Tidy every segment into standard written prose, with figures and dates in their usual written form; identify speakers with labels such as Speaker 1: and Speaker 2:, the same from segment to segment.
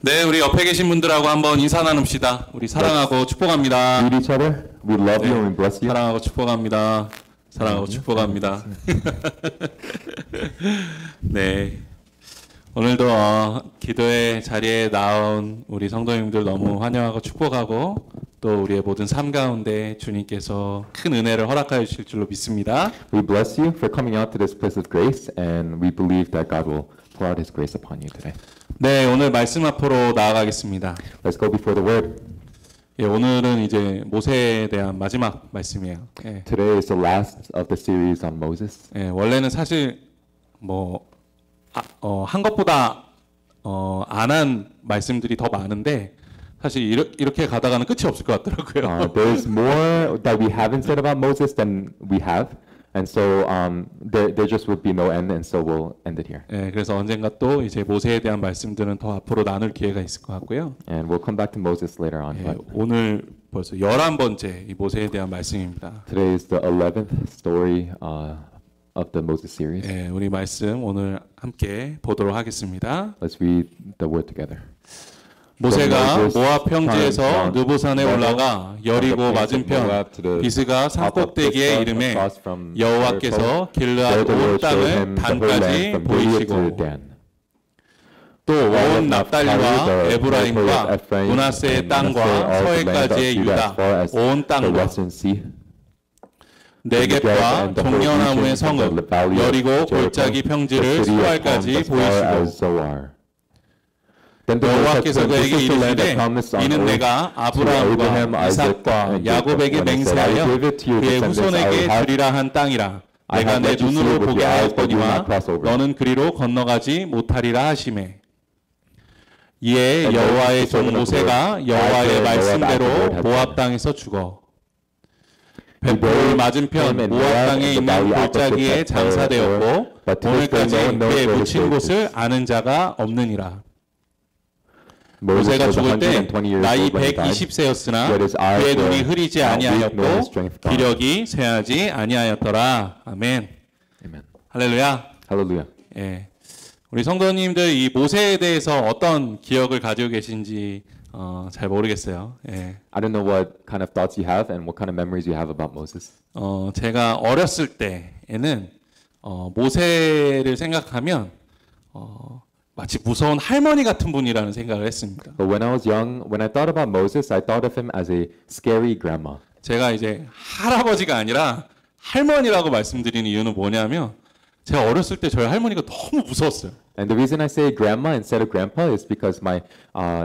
Speaker 1: 네, 우리 옆에 계신 분들하고 한번 인사 나눕시다. 우리 사랑하고 축복합니다.
Speaker 2: Greet each other. We love you and we bless you.
Speaker 1: 사랑하고 축복합니다. 사랑하고 축복합니다. 네, 오늘도 기도의 자리에 나온 우리 성도님들 너무 환영하고 축복하고 또 우리의 모든 삶 가운데 주님께서 큰 은혜를 허락하여 주실 줄로 믿습니다.
Speaker 2: We bless you for coming out to this place of grace, and we believe that God will pour out His grace upon you today.
Speaker 1: 네, 오늘 말씀 앞으로 나아가겠습니다.
Speaker 2: Let's go before the Word.
Speaker 1: 예, 오늘은 이제 모세에 대한 마지막 말씀이에요. 예.
Speaker 2: Today is the last of the series on Moses.
Speaker 1: 예, 원래는 사실 한 것보다 안 한 말씀들이 더 많은데 사실 이렇게 가다가는 끝이 없을 것 같더라고요.
Speaker 2: There's more that we haven't said about Moses than we have, and so there just would be no end, and so we'll end it here.
Speaker 1: 예, 그래서 언젠가 또 이제 모세에 대한 말씀들은 더 앞으로 나눌 기회가 있을 것 같고요.
Speaker 2: And we'll come back to Moses later on.
Speaker 1: 예,
Speaker 2: But
Speaker 1: 오늘 벌써 11번째 이 모세에 대한 말씀입니다.
Speaker 2: today is the 11th story of the Moses series.
Speaker 1: 예, 우리 말씀 오늘 함께 보도록 하겠습니다.
Speaker 2: Let's read the word together.
Speaker 1: 모세가 모압 평지에서 느보산에 올라가 여리고 맞은편 비스가 산꼭대기에 이름에 여호와께서 길르앗 온 땅을 단까지 보이시고 또 온 납달리와 에브라임과 므낫세의 땅과 서해까지의 유다 온 땅과 네겝과 종려나무의 성읍 여리고 골짜기 평지를 수알까지 보이시고 여호와께서 그에게 이르시되 이는 내가 아브라함과 이삭과 야곱에게 맹세하여 그의 후손에게 주리라 한 땅이라 내가 내 눈으로 보게 하였거니와 너는 그리로 건너가지 못하리라 하시매 이에 여호와의 종 모세가 여호와의 말씀대로 모압 땅에서 죽어 벳볼 맞은편 모압 땅에 있는 골짜기에 장사되었고 오늘까지 그의 묻힌 곳을 아는 자가 없느니라. 모세가 죽을 때 나이 120세였으나 그의 눈이 흐리지 아니하였고 기력이 쇠하지 아니하였더라. 아멘. 할렐루야.
Speaker 2: Hallelujah.
Speaker 1: 예, 우리 성도님들 이 모세에 대해서 어떤 기억을 가지고 계신지 잘 모르겠어요. 예.
Speaker 2: I don't know what kind of thoughts you have and what kind of memories you have about Moses.
Speaker 1: 제가 어렸을 때에는 모세를 생각하면 마치 무서운 할머니 같은 분이라는 생각을 했습니다.
Speaker 2: But when I was young, when I thought about Moses, I thought of him as a scary grandma.
Speaker 1: 제가 이제 할아버지가 아니라 할머니라고 말씀드리는 이유는 뭐냐면 제가 어렸을 때 저희 할머니가 너무 무서웠어요.
Speaker 2: And the reason I say grandma instead of grandpa is because my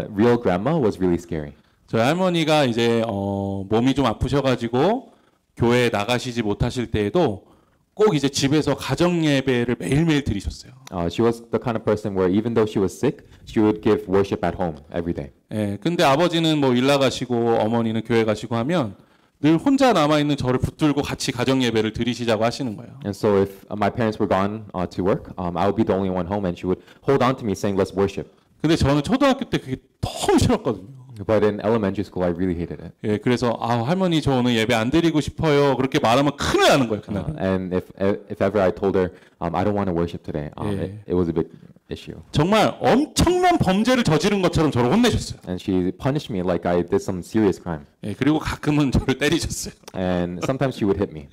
Speaker 2: real grandma was really scary.
Speaker 1: 저희 할머니가 이제 몸이 좀 아프셔가지고 교회에 나가시지 못하실 때에도 꼭 이제 집에서 가정 예배를 매일매일 드리셨어요.
Speaker 2: She was the kind of person where even though she was sick, she would give worship at home every day.
Speaker 1: 예, 근데 아버지는 뭐 일 나가시고 어머니는 교회 가시고 하면 늘 혼자 남아 있는 저를 붙들고 같이 가정 예배를 드리시자고 하시는 거예요.
Speaker 2: And so if my parents were gone to work, I would be the only one home, and she would hold on to me saying, "Let's worship."
Speaker 1: 근데 저는 초등학교 때 그게 너무 싫었거든요.
Speaker 2: But in elementary school, I really hated it.
Speaker 1: 예, 그래서 할머니 저 오늘 예배 안 드리고 싶어요. 그렇게 말하면 큰일 나는 거예요, 그날.
Speaker 2: And if ever I told her, I don't want to worship today, it was a big issue.
Speaker 1: 정말 엄청난 범죄를 저지른 것처럼 저를 혼내셨어요.
Speaker 2: And she punished me like I did some serious crime.
Speaker 1: 예, 그리고 가끔은 저를 때리셨어요.
Speaker 2: And sometimes she would hit me.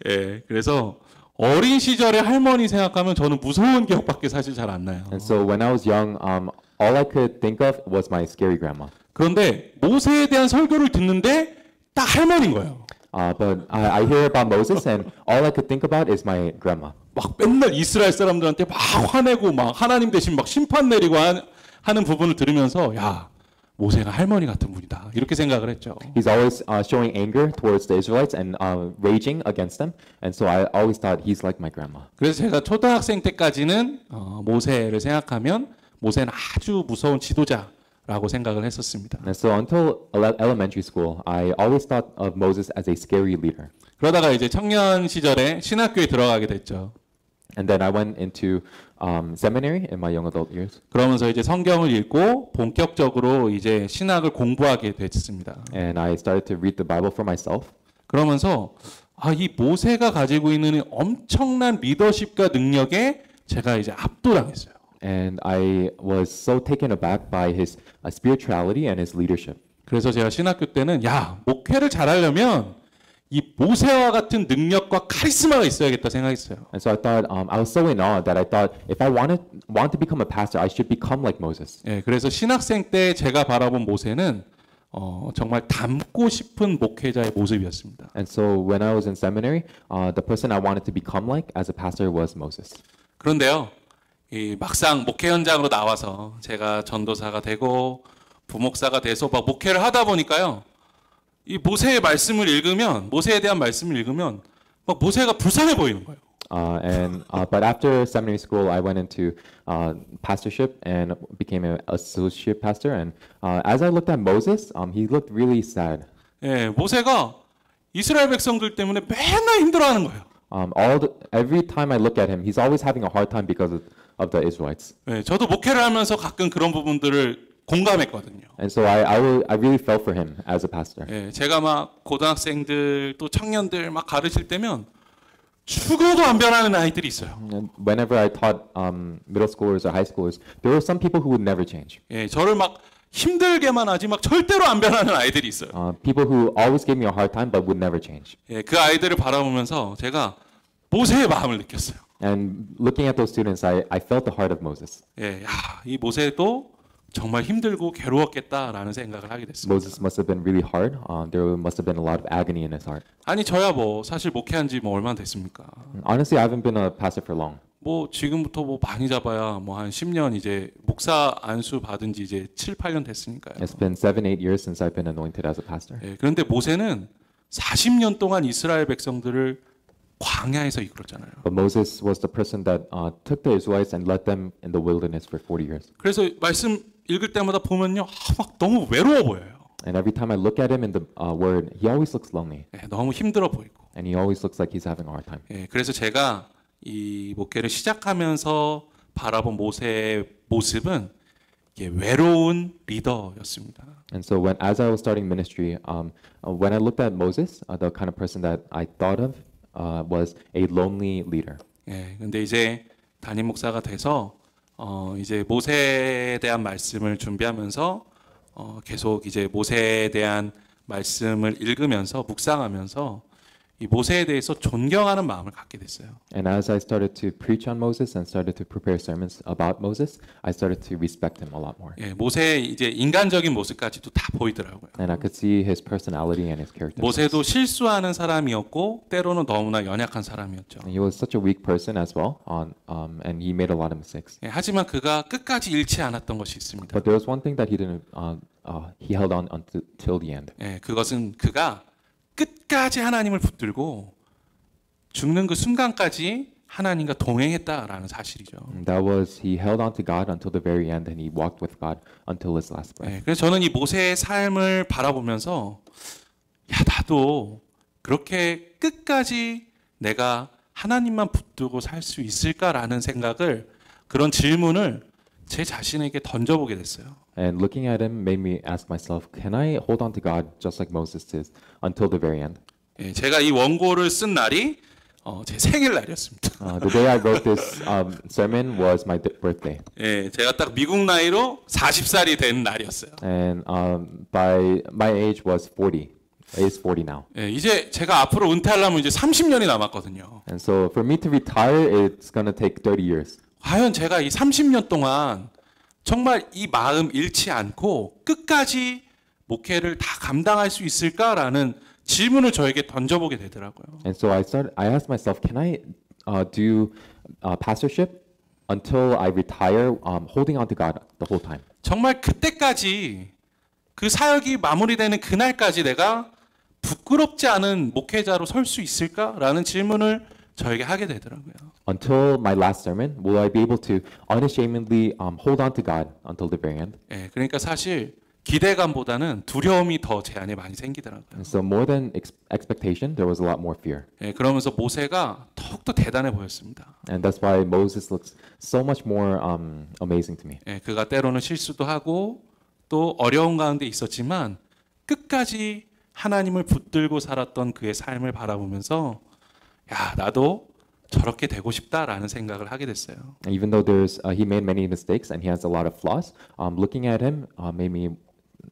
Speaker 1: 예, 그래서 어린 시절의 할머니 생각하면 저는 무서운 기억밖에 사실 잘 안 나요.
Speaker 2: And so when I was young, all I could think of was my scary grandma.
Speaker 1: 그런데 모세에 대한 설교를 듣는데 딱 할머니인 거예요.
Speaker 2: But I hear about Moses, and all I could think about is my grandma.
Speaker 1: 막 맨날 이스라엘 사람들한테 막 화내고 막 하나님 대신 막 심판 내리고 하는 부분을 들으면서 야, 모세가 할머니 같은 분이다 이렇게 생각을 했죠.
Speaker 2: He's always showing anger towards the Israelites and raging against them, and so I always thought he's like my grandma.
Speaker 1: 그래서 제가 초등학생 때까지는 모세를 생각하면 모세는 아주 무서운 지도자라고 생각을 했었습니다.
Speaker 2: And so until elementary school, I always thought of Moses as a scary leader.
Speaker 1: 그러다가 이제 청년 시절에 신학교에 들어가게 됐죠.
Speaker 2: And then I went into seminary in my young adult years.
Speaker 1: 그러면서 이제 성경을 읽고 본격적으로 이제 신학을 공부하게 됐습니다.
Speaker 2: And I started to read the Bible for myself.
Speaker 1: 그러면서 이 모세가 가지고 있는 엄청난 리더십과 능력에 제가 이제 압도당했어요.
Speaker 2: And I was so taken aback by his spirituality and his leadership.
Speaker 1: 그래서 제가 신학교 때는 야, 목회를 잘하려면 이 모세와 같은 능력과 카리스마가 있어야겠다 생각했어요.
Speaker 2: And so I thought I was so in awe that I thought if I want to become a pastor, I should become like Moses.
Speaker 1: 예, 그래서 신학생 때 제가 바라본 모세는 정말 닮고 싶은 목회자의 모습이었습니다.
Speaker 2: And so when I was in seminary, the person I wanted to become like as a pastor was Moses.
Speaker 1: 그런데요, 이 막상 목회 현장으로 나와서 제가 전도사가 되고 부목사가 돼서 막 목회를 하다 보니까요, 이 모세의 말씀을 읽으면 모세에 대한 말씀을 읽으면 막 모세가 불쌍해 보이는 거예요.
Speaker 2: But after seminary school, I went into pastorship and became an associate pastor. And as I looked at Moses, he looked really sad.
Speaker 1: 예, 모세가 이스라엘 백성들 때문에 맨날 힘들어하는 거예요.
Speaker 2: Every time I look at him, he's always having a hard time because of the Israelites.
Speaker 1: 예, 저도 목회를 하면서 가끔 그런 부분들을 공감했거든요.
Speaker 2: And so I really felt for him as a pastor.
Speaker 1: 예, 제가 막 고등학생들 또 청년들 막 가르칠 때면 죽어도 안 변하는 아이들이 있어요.
Speaker 2: And whenever I taught middle schoolers or high schoolers, there were some people who would never change.
Speaker 1: 예, 저를 막 힘들게만 하지 막 절대로 안 변하는 아이들이 있어요.
Speaker 2: People who always gave me a hard time but would never change.
Speaker 1: 예, 그 아이들을 바라보면서 제가 모세의 마음을 느꼈어요.
Speaker 2: And looking at those students, I felt the heart of Moses.
Speaker 1: 예, 야, 이 모세도 정말 힘들고 괴로웠겠다라는 생각을 하게 됐습니다.
Speaker 2: Moses must have been really hard. There must have been a lot of agony in his heart.
Speaker 1: 아니 저야 뭐 사실 목회한 지 뭐 얼마나 됐습니까?
Speaker 2: Honestly, I haven't been a pastor for long.
Speaker 1: 뭐 지금부터 뭐 많이 잡아야 뭐 한 10년 이제 목사 안수 받은 지 이제 7, 8년 됐으니까요.
Speaker 2: It's been 7-8 years since I've been anointed as a pastor.
Speaker 1: 예, 그런데 모세는 40년 동안 이스라엘 백성들을 광야에서 이끌었잖아요.
Speaker 2: But Moses was the person that took the Israelites and led them in the wilderness for 40 years.
Speaker 1: 그래서 말씀 읽을 때마다 보면요, 막 너무 외로워 보여요.
Speaker 2: And every time I look at him in the word, he always looks lonely.
Speaker 1: 예, 너무 힘들어 보이고.
Speaker 2: And he always looks like he's having a hard time.
Speaker 1: 예, 그래서 제가 이 목회를 시작하면서 바라본 모세의 모습은 외로운 리더였습니다.
Speaker 2: And so as I was starting ministry, when I looked at Moses, the kind of person that I thought of was a lonely leader.
Speaker 1: 예, 근데 이제 담임 목사가 돼서 이제 모세에 대한 말씀을 준비하면서 계속 이제 모세에 대한 말씀을 읽으면서 묵상하면서 이 모세에 대해서 존경하는 마음을 갖게 됐어요.
Speaker 2: And as I started to preach on Moses and started to prepare sermons about Moses, I started to respect him a lot more.
Speaker 1: 예, 모세의 이제 인간적인 모습까지도 다 보이더라고요.
Speaker 2: And I could see his personality and his character.
Speaker 1: 모세도 실수하는 사람이었고 때로는 너무나 연약한 사람이었죠.
Speaker 2: And he was such a weak person as well, and he made a lot of mistakes.
Speaker 1: 예, 하지만 그가 끝까지 잃지 않았던 것이 있습니다.
Speaker 2: But there was one thing that he didn't. He held on until the end.
Speaker 1: 예, 그것은 그가 끝까지 하나님을 붙들고 죽는 그 순간까지 하나님과 동행했다라는 사실이죠.
Speaker 2: That was he held on to God until the very end, and he walked with God until his last breath.
Speaker 1: 네, 그래서 저는 이 모세의 삶을 바라보면서 야, 나도 그렇게 끝까지 내가 하나님만 붙들고 살 수 있을까라는 생각을, 그런 질문을 제 자신에게 던져보게 됐어요.
Speaker 2: And looking at him made me ask myself, can I hold on to God just like Moses did until the very end?
Speaker 1: 예, 제가 이 원고를 쓴 날이 제 생일날이었습니다.
Speaker 2: The day I wrote this sermon was my birthday.
Speaker 1: 예, 제가 딱 미국 나이로 40살이 된 날이었어요.
Speaker 2: And by my age was 40. Is 40 now.
Speaker 1: 예, 이제 제가 앞으로 은퇴하려면 이제 30년이 남았거든요.
Speaker 2: And so for me to retire, it's gonna take 30 years.
Speaker 1: 과연 제가 이 30년 동안 정말 이 마음 잃지 않고 끝까지 목회를 다 감당할 수 있을까라는 질문을 저에게 던져보게 되더라고요.
Speaker 2: And so I asked myself, can I do pastorship until I retire, holding on to God the whole time?
Speaker 1: 정말 그때까지, 그 사역이 마무리되는 그날까지 내가 부끄럽지 않은 목회자로 설 수 있을까라는 질문을 저에게 하게 되더라고요.
Speaker 2: Until my last sermon, will I be able to unashamedly hold on to God until the very end?
Speaker 1: 예, 그러니까 사실 기대감보다는 두려움이 더 제 안에 많이 생기더라고요.
Speaker 2: And so more than expectation, there was a lot more fear.
Speaker 1: 예, 그러면서 모세가 더욱더 대단해 보였습니다.
Speaker 2: And that's why Moses looks so much more amazing to me.
Speaker 1: 예, 그가 때로는 실수도 하고 또 어려운 가운데 있었지만 끝까지 하나님을 붙들고 살았던 그의 삶을 바라보면서 야, 나도 저렇게 되고 싶다라는 생각을 하게 됐어요.
Speaker 2: Even though he made many mistakes and he has a lot of flaws, looking at him made me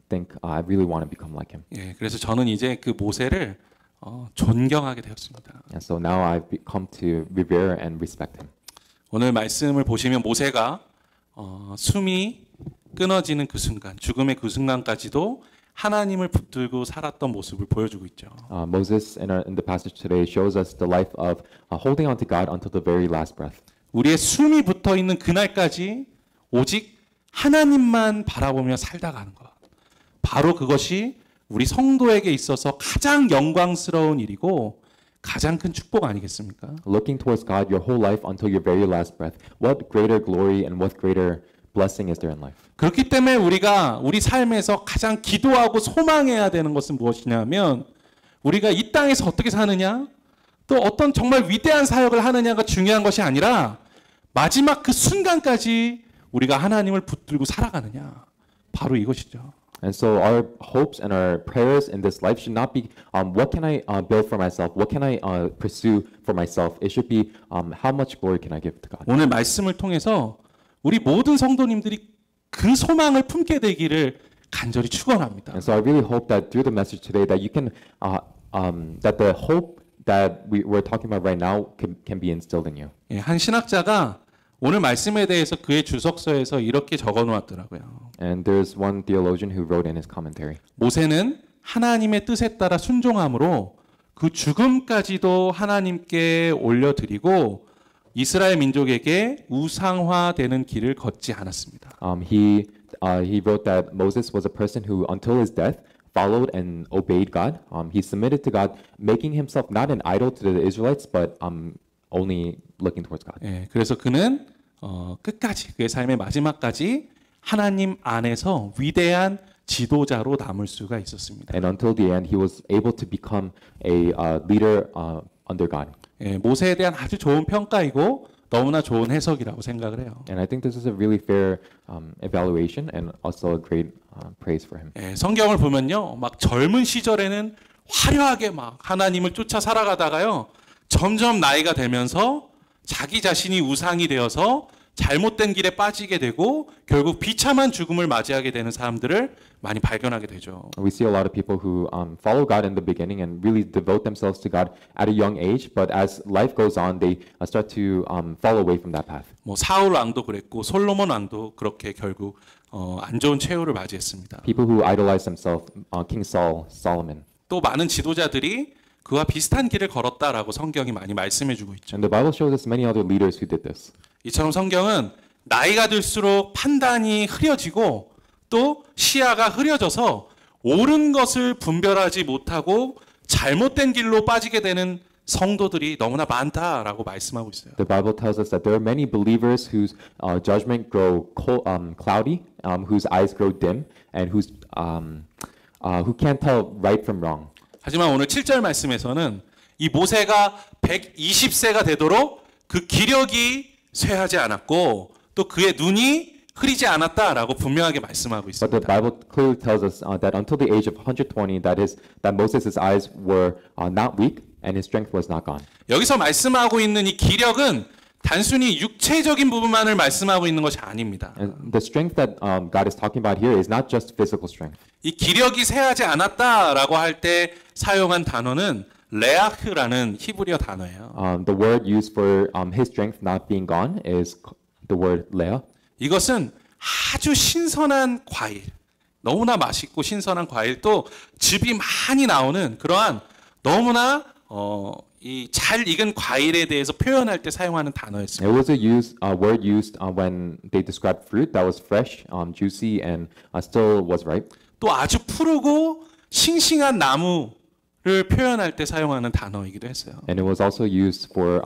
Speaker 2: think I really want to become like him.
Speaker 1: 예, 그래서 저는 이제 그 모세를 존경하게 되었습니다.
Speaker 2: And so now I've come to revere and respect him.
Speaker 1: 오늘 말씀을 보시면 모세가 숨이 끊어지는 그 순간, 죽음의 그 순간까지도 하나님을 붙들고 살았던 모습을 보여주고 있죠.
Speaker 2: Moses in the passage today shows us the life of holding on to God until the very last breath.
Speaker 1: 우리의 숨이 붙어 있는 그날까지 오직 하나님만 바라보며 살다 가는 것. 바로 그것이 우리 성도에게 있어서 가장 영광스러운 일이고 가장 큰 축복 아니겠습니까?
Speaker 2: Looking towards God your whole life until your very last breath. What greater glory and what greater blessing is there in life?
Speaker 1: 그렇기 때문에 우리가 우리 삶에서 가장 기도하고 소망해야 되는 것은 무엇이냐면 우리가 이 땅에서 어떻게 사느냐 또 어떤 정말 위대한 사역을 하느냐가 중요한 것이 아니라 마지막 그 순간까지 우리가 하나님을 붙들고 살아가느냐 바로 이것이죠.
Speaker 2: And so our hopes and our prayers in this life should not be what can I build for myself? What can I pursue for myself? It should be how much glory can I give to God?
Speaker 1: 오늘 말씀을 통해서 우리 모든 성도님들이 그 소망을 품게 되기를 간절히 축원합니다.
Speaker 2: And so I really hope that through the message today that you can that the hope that we're talking about right now can be instilled in you.
Speaker 1: 예, 한 신학자가 오늘 말씀에 대해서 그의 주석서에서 이렇게 적어 놓았더라고요.
Speaker 2: And there's one theologian who wrote in his commentary.
Speaker 1: 모세는 하나님의 뜻에 따라 순종함으로 그 죽음까지도 하나님께 올려드리고 이스라엘 민족에게 우상화되는 길을 걷지 않았습니다.
Speaker 2: He wrote that Moses was a person who, until his death, followed and obeyed God. He submitted to God, making himself not an idol to the Israelites, but only looking towards God.
Speaker 1: 예, 그래서 그는 끝까지 그의 삶의 마지막까지 하나님 안에서 위대한 지도자로 남을 수가 있었습니다.
Speaker 2: And until the end, he was able to become a leader under God.
Speaker 1: 예, 모세에 대한 아주 좋은 평가이고 너무나 좋은 해석이라고 생각을 해요.
Speaker 2: And I think this is a really fair evaluation and also a great praise for him.
Speaker 1: 예, 성경을 보면요, 막 젊은 시절에는 화려하게 막 하나님을 쫓아 살아가다가요, 점점 나이가 되면서 자기 자신이 우상이 되어서 잘못된 길에 빠지게 되고 결국 비참한 죽음을 맞이하게 되는 사람들을 많이 발견하게 되죠.
Speaker 2: We see a lot of people who follow God in the beginning and really devote themselves to God at a young age, but as life goes on, they start to fall away from that path.
Speaker 1: 뭐 사울 왕도 그랬고 솔로몬 왕도 그렇게 결국 안 좋은 최후를 맞이했습니다.
Speaker 2: People who idolize themselves, King Saul, Solomon.
Speaker 1: 또 많은 지도자들이 그와 비슷한 길을 걸었다라고 성경이 많이 말씀해주고 있죠.
Speaker 2: And the Bible shows us many other leaders who did this.
Speaker 1: 이처럼 성경은 나이가 들수록 판단이 흐려지고 또 시야가 흐려져서 옳은 것을 분별하지 못하고 잘못된 길로 빠지게 되는 성도들이 너무나 많다라고 말씀하고 있어요.
Speaker 2: The Bible tells us that there are many believers whose judgment grow cloudy, whose eyes grow dim, and who can't tell right from wrong.
Speaker 1: 하지만 오늘 7절 말씀에서는 이 모세가 120세가 되도록 그 기력이 쇠하지 않았고 또 그의 눈이 흐리지 않았다라고 분명하게 말씀하고 있습니다.
Speaker 2: But the Bible clearly tells us that until the age of 120, that Moses' eyes were not weak and his strength was not gone.
Speaker 1: 여기서 말씀하고 있는 이 기력은 단순히 육체적인 부분만을 말씀하고 있는 것이 아닙니다.
Speaker 2: And the strength that God is talking about here is not just physical strength.
Speaker 1: 이 기력이 쇠하지 않았다라고 할 때 사용한 단어는 레아흐라는 히브리어 단어예요.
Speaker 2: The word used for his strength not being gone is the word leah.
Speaker 1: 이것은 아주 신선한 과일, 너무나 맛있고 신선한 과일 또 즙이 많이 나오는 그러한 너무나 이 잘 익은 과일에 대해서 표현할 때 사용하는 단어였습니다.
Speaker 2: It was a word used when they described fruit that was fresh, juicy, and still was ripe.
Speaker 1: 또 아주 푸르고 싱싱한 나무를 표현할 때 사용하는 단어이기도 했어요.
Speaker 2: And it was also used for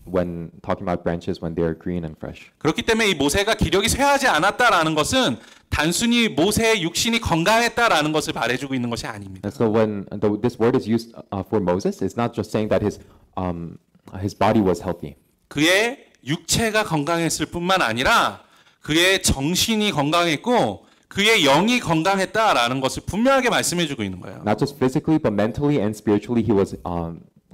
Speaker 2: when talking about branches when they are green and fresh.
Speaker 1: 그렇기 때문에 이 모세가 기력이 쇠하지 않았다라는 것은 단순히 모세의 육신이 건강했다라는 것을 말해주고 있는 것이 아닙니다.
Speaker 2: And so when this word is used for Moses, it's not just saying that his body was healthy.
Speaker 1: 그의 육체가 건강했을 뿐만 아니라 그의 정신이 건강했고 그의 영이 건강했다라는 것을 분명하게 말씀해주고 있는 거예요.
Speaker 2: Not just physically, but mentally and spiritually, he was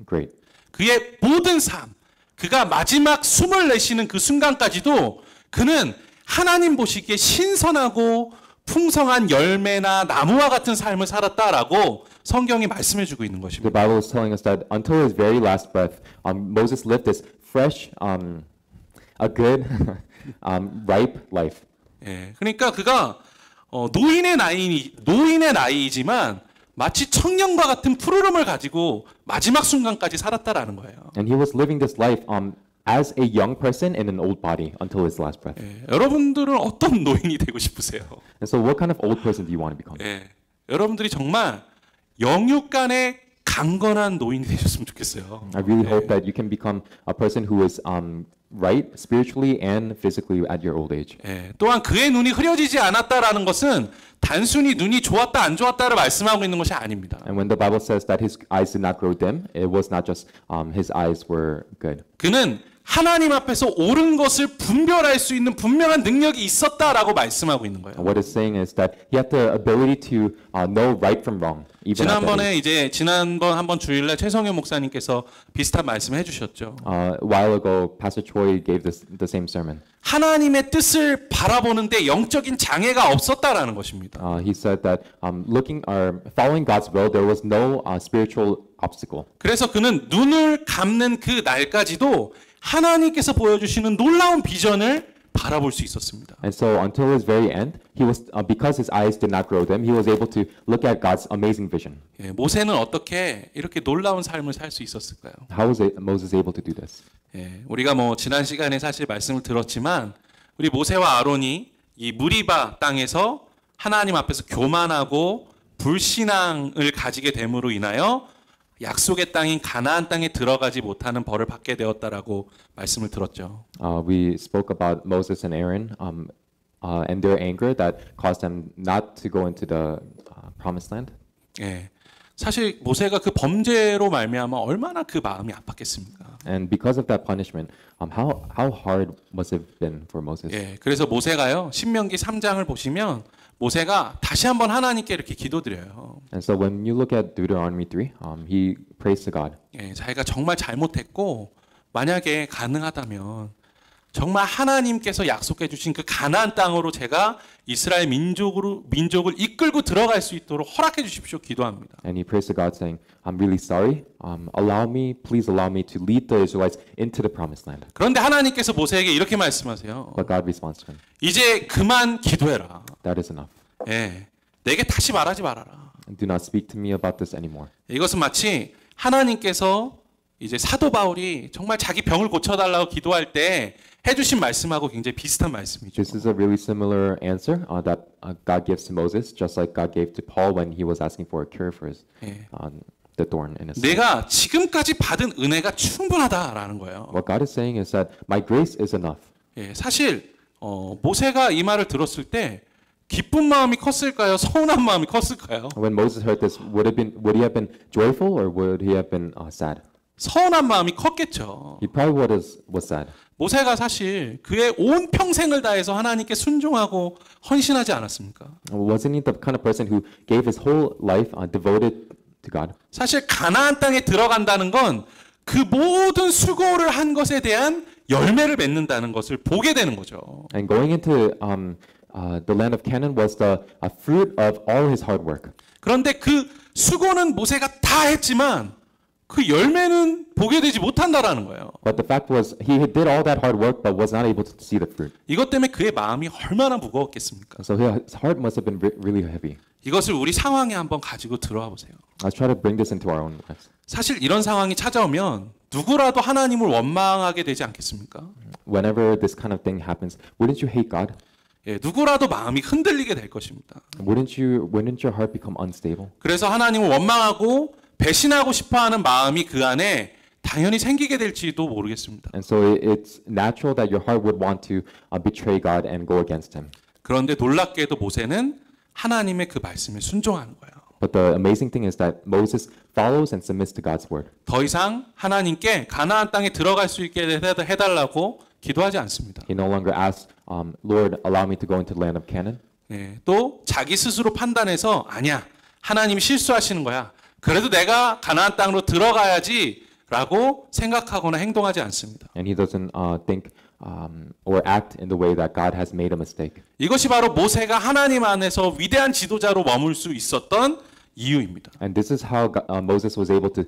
Speaker 2: great.
Speaker 1: 그의 모든 삶, 그가 마지막 숨을 내쉬는 그 순간까지도 그는 하나님 보시기에 신선하고 풍성한 열매나 나무와 같은 삶을 살았다라고 성경이 말씀해주고 있는 것입니다.
Speaker 2: The Bible is telling us that until his very last breath, Moses lived this fresh, a good, ripe life.
Speaker 1: 예, 그러니까 그가 노인의 나이이지만 마치 청년과 같은 푸르름을 가지고 마지막 순간까지 살았다라는 거예요.
Speaker 2: And he was living this life as a young person in an old body until his last breath.
Speaker 1: 예, 여러분들은 어떤 노인이 되고 싶으세요?
Speaker 2: And so what kind of old person do you want to become?
Speaker 1: 예, 여러분들이 정말 영육간에 강건한 노인이 되셨으면 좋겠어요.
Speaker 2: I really hope that you can become a person who is right spiritually and physically at your old age.
Speaker 1: 예, 또한 그의 눈이 흐려지지 않았다라는 것은 단순히 눈이 좋았다 안 좋았다를 말씀하고 있는 것이 아닙니다.
Speaker 2: And when the Bible says that his eyes did not grow dim, it was not just his eyes were good.
Speaker 1: 그는 하나님 앞에서 옳은 것을 분별할 수 있는 분명한 능력이 있었다라고 말씀하고 있는 거예요.
Speaker 2: What it's saying is that he had the ability to know right from wrong.
Speaker 1: 지난번 한번 주일날 최성현 목사님께서 비슷한 말씀을 해주셨죠.
Speaker 2: A while ago, Pastor Choi gave the same sermon.
Speaker 1: 하나님의 뜻을 바라보는데 영적인 장애가 없었다라는 것입니다.
Speaker 2: He said that following God's will, there was no spiritual obstacle.
Speaker 1: 그래서 그는 눈을 감는 그 날까지도 하나님께서 보여주시는 놀라운 비전을 바라볼 수 있었습니다.
Speaker 2: And so until his very end, he was because his eyes did not grow dim, he was able to look at God's amazing vision.
Speaker 1: 예, 모세는 어떻게 이렇게 놀라운 삶을 살 수 있었을까요?
Speaker 2: How was Moses able to do this?
Speaker 1: 예, 우리가 지난 시간에 사실 말씀을 들었지만 우리 모세와 아론이 이 무리바 땅에서 하나님 앞에서 교만하고 불신앙을 가지게 됨으로 인하여 약속의 땅인 가나안 땅에 들어가지 못하는 벌을 받게 되었다라고 말씀을 들었죠.
Speaker 2: We spoke about Moses and Aaron and their anger that caused them not to go into the promised land.
Speaker 1: 예, 사실 모세가 그 범죄로 말미암아 얼마나 그 마음이 아팠겠습니까?
Speaker 2: And because of that punishment, how hard must it been for Moses?
Speaker 1: 예, 그래서 모세가요 신명기 3장을 보시면 모세가 다시 한번 하나님께 이렇게 기도드려요.
Speaker 2: And so when you look at Deuteronomy 3, he prays to God.
Speaker 1: 예, 자기가 정말 잘못했고 만약에 가능하다면 정말 하나님께서 약속해 주신 그 가나안 땅으로 제가 이스라엘 민족을 이끌고 들어갈 수 있도록 허락해 주십시오 기도합니다.
Speaker 2: And he prays to God saying, I'm really sorry. Please allow me to lead the Israelites into the promised land.
Speaker 1: 그런데 하나님께서 모세에게 이렇게 말씀하세요.
Speaker 2: But God responds to him.
Speaker 1: 이제 그만 기도해라.
Speaker 2: That is enough.
Speaker 1: 예, 내게 다시 말하지 말아라.
Speaker 2: Do not speak to me about this anymore.
Speaker 1: 이것은 마치 하나님께서 이제 사도 바울이 정말 자기 병을 고쳐달라고 기도할 때 해주신 말씀하고 굉장히 비슷한 말씀이죠.
Speaker 2: This is a really similar answer that God gives to Moses, just like God gave to Paul when he was asking for a cure for his the thorn in his side.
Speaker 1: 내가 지금까지 받은 은혜가 충분하다라는 거예요.
Speaker 2: What God is saying is that my grace is enough.
Speaker 1: 예, 사실 모세가 이 말을 들었을 때 기쁜 마음이 컸을까요? 서운한 마음이 컸을까요?
Speaker 2: When Moses heard this, would he have been joyful or would he have been sad?
Speaker 1: 서운한 마음이 컸겠죠.
Speaker 2: He probably was sad.
Speaker 1: 모세가 사실 그의 온 평생을 다해서 하나님께 순종하고 헌신하지 않았습니까?
Speaker 2: Wasn't he the kind of person who gave his whole life devoted to God?
Speaker 1: 사실 가나안 땅에 들어간다는 건 그 모든 수고를 한 것에 대한 열매를 맺는다는 것을 보게 되는 거죠.
Speaker 2: And going into the land of Canaan was the fruit of all his hard work.
Speaker 1: 그런데 그 수고는 모세가 다 했지만 그 열매는 보게 되지 못한다라는 거예요.
Speaker 2: But the fact was he did all that hard work but was not able to see the fruit.
Speaker 1: 이것 때문에 그의 마음이 얼마나 무거웠겠습니까?
Speaker 2: So his heart must have been really heavy.
Speaker 1: 이것을 우리 상황에 한번 가지고 들어와 보세요.
Speaker 2: Let's try to bring this into our own lives.
Speaker 1: 사실 이런 상황이 찾아오면 누구라도 하나님을 원망하게 되지 않겠습니까?
Speaker 2: Whenever this kind of thing happens, wouldn't you hate God?
Speaker 1: 예, 누구라도 마음이 흔들리게 될 것입니다.
Speaker 2: Wouldn't your heart become unstable?
Speaker 1: 그래서 하나님을 원망하고 배신하고 싶어하는 마음이 그 안에 당연히 생기게 될지도 모르겠습니다.
Speaker 2: And so it's natural that your heart would want to betray God and go against him.
Speaker 1: 그런데 놀랍게도 모세는 하나님의 그 말씀에 순종하는 거예요.
Speaker 2: But the amazing thing is that Moses follows and submits to God's word.
Speaker 1: 더 이상 하나님께 가나안 땅에 들어갈 수 있게 해달라고 기도하지 않습니다.
Speaker 2: He no longer asks, Lord, allow me to go into the land of Canaan.
Speaker 1: 예, 또 자기 스스로 판단해서 아니야, 하나님이 실수하시는 거야. 그래도 내가 가나안 땅으로 들어가야지 라고 생각하거나 행동하지 않습니다.
Speaker 2: And he doesn't think or act in the way that God has made a mistake.
Speaker 1: 이것이 바로 모세가 하나님 안에서 위대한 지도자로 머물 수 있었던 이유입니다.
Speaker 2: And this is how Moses was able to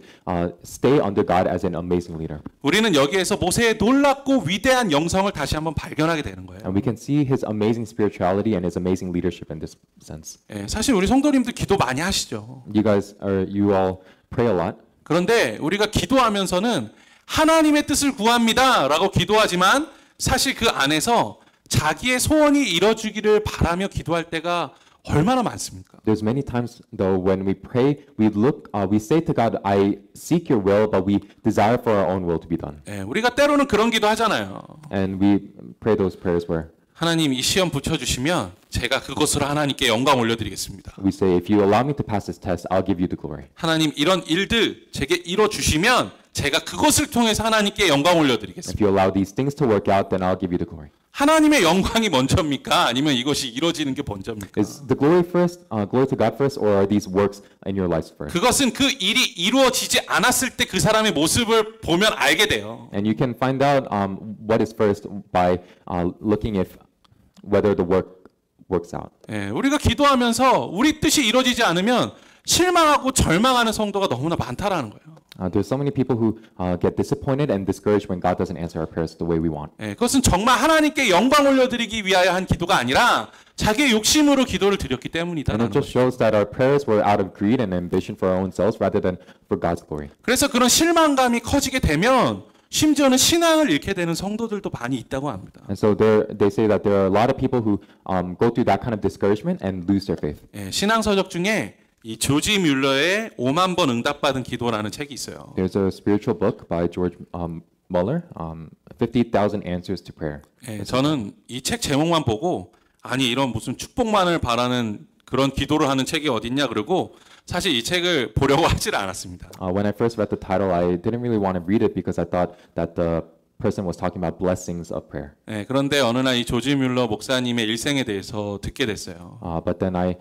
Speaker 2: stay under God as an amazing leader.
Speaker 1: 우리는 여기에서 모세의 놀랍고 위대한 영성을 다시 한번 발견하게 되는 거예요.
Speaker 2: And we can see his amazing spirituality and his amazing leadership in this sense.
Speaker 1: 예, 사실 우리 성도님들 기도 많이 하시죠.
Speaker 2: You all pray a lot.
Speaker 1: 그런데 우리가 기도하면서는 하나님의 뜻을 구합니다라고 기도하지만 사실 그 안에서 자기의 소원이 이루어지기를 바라며 기도할 때가 얼마나 많습니까?
Speaker 2: There's many times though when we pray, we say to God, I seek your will, but we desire for our own will to be done.
Speaker 1: 예, 우리가 때로는 그런 기도 하잖아요.
Speaker 2: And we pray those prayers where
Speaker 1: 하나님 이 시험 붙여주시면 제가 그것으로 하나님께 영광 올려드리겠습니다.
Speaker 2: we say, if you allow me to pass this test, I'll give you the glory.
Speaker 1: 하나님 이런 일들 제게 이뤄주시면 제가 그것을 통해서 하나님께 영광 올려드리겠습니다.
Speaker 2: If you allow these things to work out, then I'll give you the glory.
Speaker 1: 하나님의 영광이 먼저입니까? 아니면 이것이 이루어지는 게 먼저입니까?
Speaker 2: Is the glory to God first, or are these works in your lives first?
Speaker 1: 그것은 그 일이 이루어지지 않았을 때 그 사람의 모습을 보면 알게 돼요.
Speaker 2: And you can find out what is first by looking if whether the work works out.
Speaker 1: 예, 우리가 기도하면서 우리 뜻이 이루어지지 않으면 실망하고 절망하는 성도가 너무나 많다라는 거예요.
Speaker 2: There's so many people who get disappointed and discouraged when God doesn't answer our prayers the way we want.
Speaker 1: 예, 그것은 정말 하나님께 영광 올려드리기 위하여 한 기도가 아니라 자기의 욕심으로 기도를 드렸기 때문이다.
Speaker 2: And it just shows that our prayers were out of greed and ambition for our own selves rather than for God's glory.
Speaker 1: 그래서 그런 실망감이 커지게 되면 심지어는 신앙을 잃게 되는 성도들도 많이 있다고 합니다.
Speaker 2: And so they say that there are a lot of people who go through that kind of discouragement and lose their faith.
Speaker 1: 예, 신앙 서적 중에 이 조지 뮬러의 5만 번 응답받은 기도라는 책이 있어요.
Speaker 2: There's a spiritual book by George Muller, 50,000 Answers to Prayer.
Speaker 1: 예, 저는 이 책 제목만 보고 아니 이런 무슨 축복만을 바라는 그런 기도를 하는 책이 어딨냐 그러고 사실 이 책을 보려고 하질 않았습니다.
Speaker 2: When I first read the title, I didn't really want to read it because I thought that the person was talking about blessings of prayer.
Speaker 1: 네, 그런데 어느 날 이 조지 뮬러 목사님의 일생에 대해서 듣게 됐어요.
Speaker 2: But then I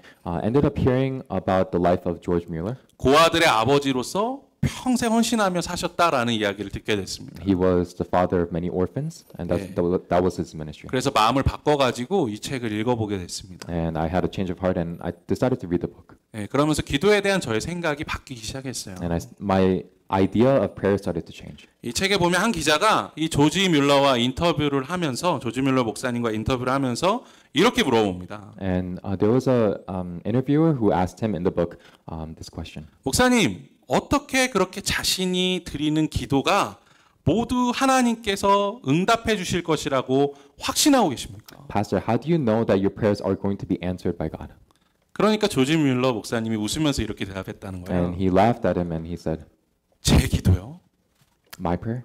Speaker 2: ended up hearing about the life of George Mueller.
Speaker 1: 고아들의 아버지로서 평생 헌신하며 사셨다라는 이야기를 듣게 됐습니다.
Speaker 2: He was the father of many orphans, and that was his ministry.
Speaker 1: 그래서 마음을 바꿔가지고 이 책을 읽어보게 됐습니다.
Speaker 2: And I had a change of heart, and I decided to read the book.
Speaker 1: 네, 그러면서 기도에 대한 저의 생각이 바뀌기 시작했어요.
Speaker 2: And my idea of prayer started to change.
Speaker 1: 이 책에 보면 한 기자가 이 조지 뮬러와 인터뷰를 하면서 조지 뮬러 목사님과 인터뷰를 하면서 이렇게 물어봅니다.
Speaker 2: And there was a interviewer who asked him in the book this question.
Speaker 1: 목사님, 어떻게 그렇게 자신이 드리는 기도가 모두 하나님께서 응답해 주실 것이라고 확신하고 계십니까?
Speaker 2: Pastor, how do you know that your prayers are going to be answered by God?
Speaker 1: 그러니까 조지 뮬러 목사님이 웃으면서 이렇게 대답했다는 거예요.
Speaker 2: And he laughed at him and he said,
Speaker 1: 제 기도요?
Speaker 2: My prayer?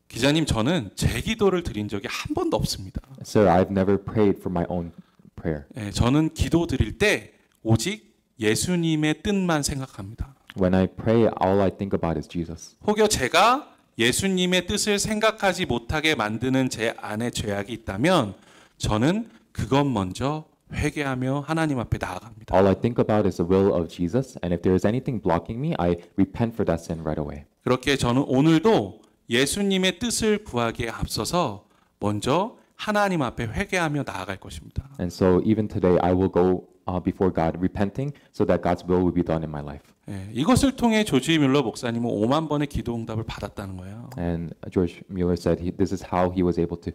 Speaker 1: 기자님, 저는 제 기도를 드린 적이 한 번도 없습니다.
Speaker 2: Sir, I've never prayed for my own prayer.
Speaker 1: 네, 저는 기도 드릴 때 오직 예수님의 뜻만 생각합니다.
Speaker 2: When I pray, all I think about is Jesus.
Speaker 1: 혹여 제가 예수님의 뜻을 생각하지 못하게 만드는 제 안에 죄악이 있다면 저는 그것 먼저 회개하며 하나님 앞에 나아갑니다.
Speaker 2: All I think about is the will of Jesus, and if there is anything blocking me, I repent for that sin right away.
Speaker 1: 그렇게 저는 오늘도 예수님의 뜻을 구하기에 앞서서 먼저 하나님 앞에 회개하며 나아갈 것입니다.
Speaker 2: And so even today, I will go before God, repenting, so that God's will be done in my life.
Speaker 1: 예, 이것을 통해 조지 뮬러 목사님은 5만 번의 기도 응답을 받았다는 거예요.
Speaker 2: And George Mueller said this is how he was able to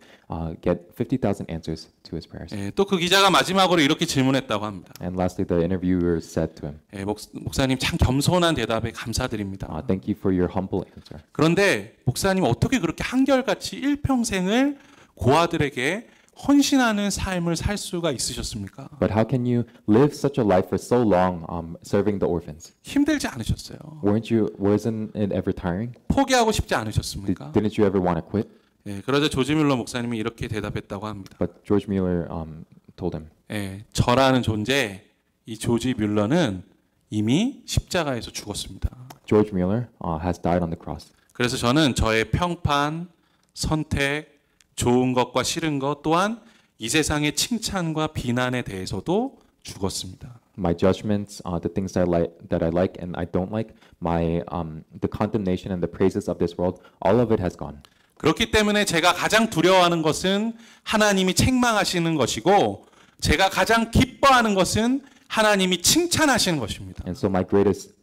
Speaker 2: get 50,000 answers to his prayers.
Speaker 1: 예, 또 그 기자가 마지막으로 이렇게 질문했다고 합니다.
Speaker 2: And lastly, the interviewer said to him,
Speaker 1: 예, 목사님 참 겸손한 대답에 감사드립니다.
Speaker 2: Thank you for your humble answer.
Speaker 1: 그런데 목사님 어떻게 그렇게 한결같이 일평생을 고아들에게 헌신하는 삶을 살 수가 있으셨습니까?
Speaker 2: But how can you live such a life for so long, serving the orphans?
Speaker 1: 힘들지 않으셨어요?
Speaker 2: Wasn't it ever tiring?
Speaker 1: 포기하고 싶지 않으셨습니까?
Speaker 2: Didn't you ever want to quit?
Speaker 1: 예, 그러자 조지 뮬러 목사님이 이렇게 대답했다고 합니다.
Speaker 2: But George Mueller told him,
Speaker 1: 예, 저라는 존재, 이 조지 뮬러는 이미 십자가에서 죽었습니다.
Speaker 2: George Mueller has died on the cross.
Speaker 1: 그래서 저는 저의 평판, 선택, 좋은 것과 싫은 것 또한 이 세상의 칭찬과 비난에 대해서도 죽었습니다.
Speaker 2: my judgments, the things that I like and I don't like, my the condemnation and the praises of this world, all of it has gone.
Speaker 1: 그렇기 때문에 제가 가장 두려워하는 것은 하나님이 책망하시는 것이고 제가 가장 기뻐하는 것은 하나님이 칭찬하시는 것입니다.
Speaker 2: And so my greatest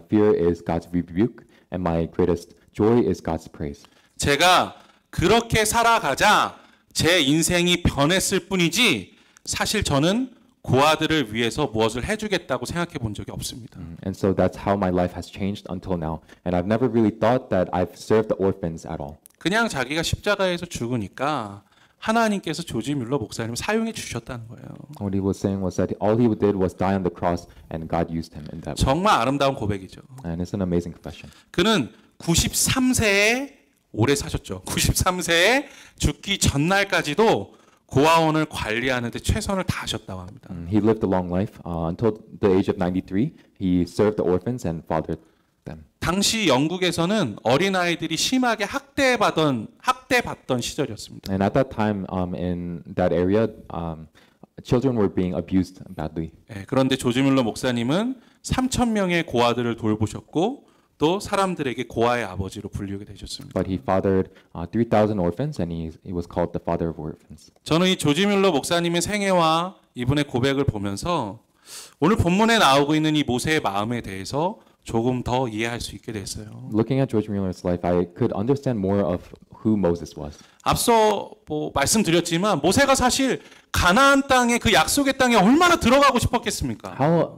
Speaker 2: fear is God's rebuke, and my greatest joy is God's praise.
Speaker 1: 제가 그렇게 살아가자 제 인생이 변했을 뿐이지 사실 저는 고아들을 위해서 무엇을 해주겠다고 생각해 본 적이 없습니다.
Speaker 2: And so that's how my life has changed until now. And I've never really thought that I've served the orphans at all.
Speaker 1: 그냥 자기가 십자가에서 죽으니까 하나님께서 조지 뮬러 목사님을 사용해 주셨다는 거예요.
Speaker 2: What he was saying was that all he did was die on the cross, and God used him in that way.
Speaker 1: 정말 아름다운 고백이죠.
Speaker 2: And it's an amazing confession.
Speaker 1: 그는 93세에 오래 사셨죠. 93세에 죽기 전날까지도 고아원을 관리하는 데 최선을 다하셨다고 합니다.
Speaker 2: He lived a long life. Until the age of 93, he served the orphans and fathered them.
Speaker 1: 당시 영국에서는 어린아이들이 심하게 학대받던 시절이었습니다.
Speaker 2: And at that time, in that area, children were being abused badly.
Speaker 1: 그런데 조지 뮬러 목사님은 3,000명의 고아들을 돌보셨고 또 사람들에게 고아의 아버지로 불리게 되셨습니다.
Speaker 2: But he fathered 3,000 orphans, and he was called the father of orphans.
Speaker 1: 저는 이 조지 뮬러 목사님의 생애와 이분의 고백을 보면서 오늘 본문에 나오고 있는 이 모세의 마음에 대해서 조금 더 이해할 수 있게 됐어요.
Speaker 2: Looking at George Mueller's life, I could understand more of who Moses was.
Speaker 1: 앞서 말씀드렸지만 모세가 사실 가나안 땅의 그 약속의 땅에 얼마나 들어가고 싶었겠습니까?
Speaker 2: How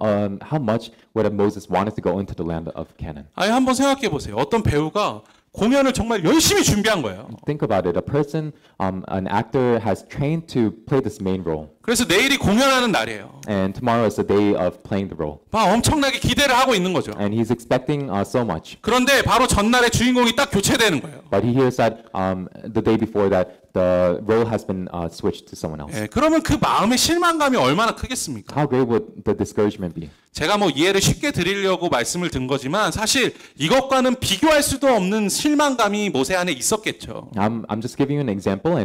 Speaker 2: much would Moses wanted to go into the land of Canaan?
Speaker 1: 아니 한번 생각해 보세요. 어떤 배우가 공연을 정말 열심히 준비한 거예요.
Speaker 2: Think about it. A person, an actor, has trained to play this main role.
Speaker 1: 그래서 내일이 공연하는 날이에요.
Speaker 2: And tomorrow is the day of playing the role.
Speaker 1: 막 엄청나게 기대를 하고 있는 거죠.
Speaker 2: And he's expecting so much.
Speaker 1: 그런데 바로 전날에 주인공이 딱 교체되는 거예요.
Speaker 2: But he hears that the day before that the role has been switched to someone else.
Speaker 1: 그러면 그 마음의 실망감이 얼마나 크겠습니까?
Speaker 2: How great would the discouragement be?
Speaker 1: 제가 이해를 쉽게 드리려고 말씀을 든 거지만 사실 이것과는 비교할 수도 없는 실망감이 모세 안에 있었겠죠.
Speaker 2: I'm just giving you an example,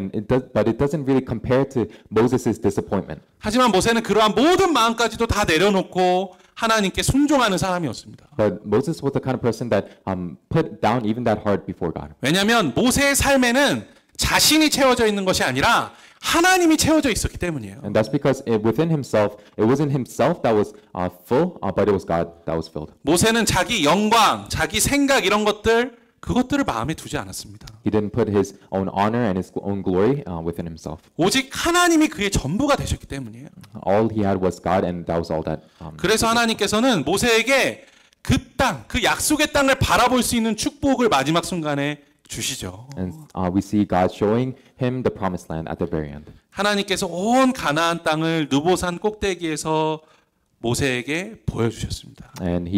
Speaker 2: but it doesn't really compare to Moses' disappointment.
Speaker 1: 하지만 모세는 그러한 모든 마음까지도 다 내려놓고 하나님께 순종하는 사람이었습니다.
Speaker 2: But Moses was the kind of person that put down even that heart before God.
Speaker 1: 왜냐하면 모세의 삶에는 자신이 채워져 있는 것이 아니라 하나님이 채워져 있었기 때문이에요.
Speaker 2: And that's because within himself, it wasn't himself that was full, but it was God that was filled.
Speaker 1: 모세는 자기 영광, 자기 생각 이런 그것들을 마음에 두지 않았습니다.
Speaker 2: He didn't put his own honor and his own glory within himself.
Speaker 1: 오직 하나님이 그의 전부가 되셨기 때문이에요.
Speaker 2: All he had was God, and that was all that.
Speaker 1: 그래서 하나님께서는 모세에게 그 땅, 그 약속의 땅을 바라볼 수 있는 축복을 마지막 순간에 주시죠.
Speaker 2: And we see God showing him the promised land at the very end.
Speaker 1: 하나님께서 온 가나안 땅을 느보산 꼭대기에서 모세에게 보여주셨습니다.
Speaker 2: And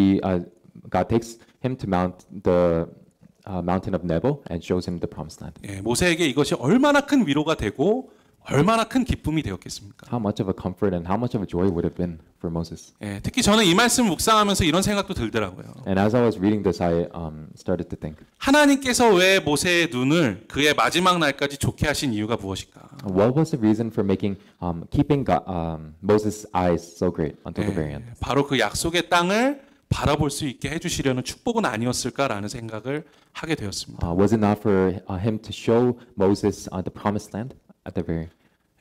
Speaker 2: God takes him to mountain of Nebo and shows him the promised land.
Speaker 1: 모세에게 이것이 얼마나 큰 위로가 되고 얼마나 큰 기쁨이 되었겠습니까?
Speaker 2: How much of a comfort and how much of a joy would have been for Moses.
Speaker 1: 특히 저는 이 말씀 묵상하면서 이런 생각도 들더라고요.
Speaker 2: And as I was reading this, I started to think.
Speaker 1: 하나님께서 왜 모세의 눈을 그의 마지막 날까지 좋게 하신 이유가 무엇일까?
Speaker 2: What was the reason for keeping Moses' eyes so great until the very end?
Speaker 1: 바로 그 약속의 땅을 바라볼 수 있게 해주시려는 축복은 아니었을까라는 생각을 하게 되었습니다.
Speaker 2: Was it not for him to show Moses the promised land at the very